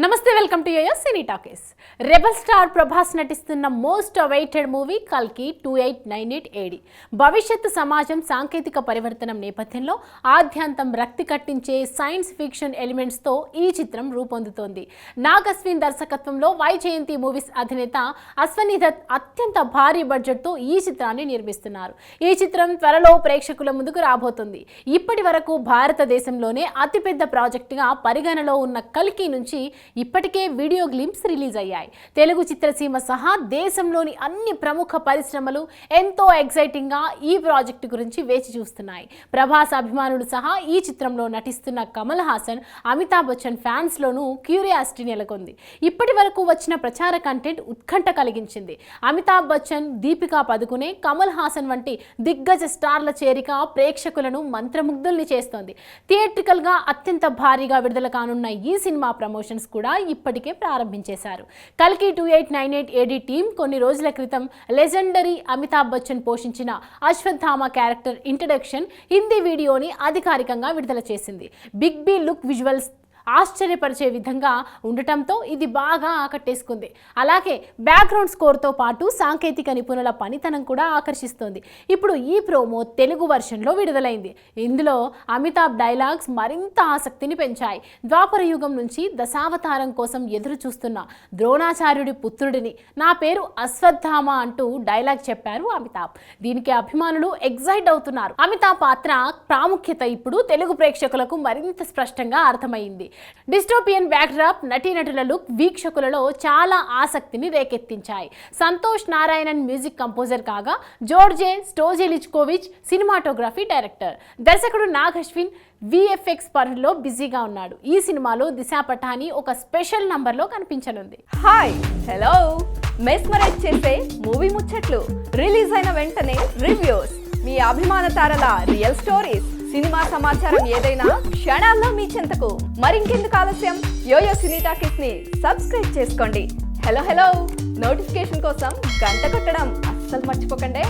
నమస్తే, welcome to YoYo cine talkies. Rebel star Prabhas నటిస్తున్న most awaited movie కల్కి 2898 AD. భవిష్యత్తు సమాజం సాంకేతిక పరివర్తనం నేపథ్యంలో ఆద్యాంతం రక్తి కట్టించే సైన్స్ ఫిక్షన్ ఎలిమెంట్స్తో ఈ చిత్రం రూపొందుతోంది. నాగ్ అశ్విన్ దర్శకత్వంలో వైజయంతి మూవీస్ అధినేత అశ్వనీ దత్ అత్యంత భారీ బడ్జెట్తో ఈ చిత్రాన్ని నిర్మిస్తున్నారు. ఈ చిత్రం త్వరలో ప్రేక్షకుల ముందుకు రాబోతుంది. ఇప్పటి వరకు భారతదేశంలోనే అతిపెద్ద ప్రాజెక్టుగా పరిగణలో ఉన్న కల్కి నుంచి ఇప్పటికే వీడియో గ్లింప్స్ రిలీజ్ అయ్యాయి. తెలుగు చిత్రసీమ సహా దేశంలోని అన్ని ప్రముఖ పరిశ్రమలు ఎంతో ఎక్సైటింగ్ గా ఈ ప్రాజెక్టు గురించి వేచి చూస్తున్నాయి. ప్రభాస్ అభిమానులు సహా ఈ చిత్రంలో నటిస్తున్న కమల్ హాసన్, అమితాబ్ బచ్చన్ ఫ్యాన్స్ లోనూ క్యూరియాసిటీ నెలకొంది. ఇప్పటి వరకు వచ్చిన ప్రచార కంటెంట్ ఉత్కంఠ కలిగించింది. అమితాబ్ బచ్చన్, దీపికా పదుకునే, కమల్ హాసన్ వంటి దిగ్గజ స్టార్ల చేరిక ప్రేక్షకులను మంత్రముగ్ధుల్ని చేస్తోంది. థియేట్రికల్ గా అత్యంత భారీగా విడుదల కానున్న ఈ సినిమా ప్రమోషన్స్ కూడా ఇప్పటికే ప్రారంభించేశారు. కల్కి 2898 AD టీం కొన్ని రోజుల క్రితం లెజెండరీ అమితాబ్ బచ్చన్ పోషించిన అశ్వత్థామ క్యారెక్టర్ ఇంట్రడక్షన్ హిందీ వీడియోని అధికారికంగా విడుదల చేసింది. బిగ్ బి లుక్ విజువల్స్ ఆశ్చర్యపరిచే విధంగా ఉండటంతో ఇది బాగా ఆకట్టేసుకుంది. అలాగే బ్యాక్గ్రౌండ్ స్కోర్తో పాటు సాంకేతిక నిపుణుల పనితనం కూడా ఆకర్షిస్తోంది. ఇప్పుడు ఈ ప్రోమో తెలుగు వర్షన్లో విడుదలైంది. ఇందులో అమితాబ్ డైలాగ్స్ మరింత ఆసక్తిని పెంచాయి. ద్వాపర యుగం నుంచి దశావతారం కోసం ఎదురు చూస్తున్న ద్రోణాచార్యుడి పుత్రుడిని, నా పేరు అశ్వత్థామ అంటూ డైలాగ్ చెప్పారు అమితాబ్. దీనికి అభిమానులు ఎగ్జైట్ అవుతున్నారు. అమితాబ్ పాత్ర ప్రాముఖ్యత ఇప్పుడు తెలుగు ప్రేక్షకులకు మరింత స్పష్టంగా అర్థమైంది. డిస్టోపియన్ బ్యాక్డ్రాప్, నటీనటుల లుక్ వీక్షకులలో చాలా ఆసక్తిని రేకెత్తించాయి. సంతోష్ నారాయణన్ మ్యూజిక్ కంపోజర్ కాగా, జోర్జే స్టోజెలిచ్కోవిచ్ సినిమాటోగ్రఫీ డైరెక్టర్. దర్శకుడు నాగ్ అశ్విన్ VFX పనుల్లో బిజీగా ఉన్నాడు. ఈ సినిమాలో దిశా పటాని ఒక స్పెషల్ నంబర్లో కనిపించనుంది. హాయ్, హలో, మెస్మరైజ్ చేసే మూవీ ముచ్చట్లు, రిలీజ్ అయిన వెంటనే రివ్యూస్, మీ అభిమాన తారల రియల్ స్టోరీస్, సినిమా సమాచారం ఏదైనా క్షణాల్లో మీ చెంతకు. మరింకెందుకు ఆలస్యం, యోయో సినీ టాకీస్ ని సబ్స్క్రైబ్ చేసుకోండి. హలో, నోటిఫికేషన్ కోసం గంట కొట్టడం అస్సలు మర్చిపోకండి.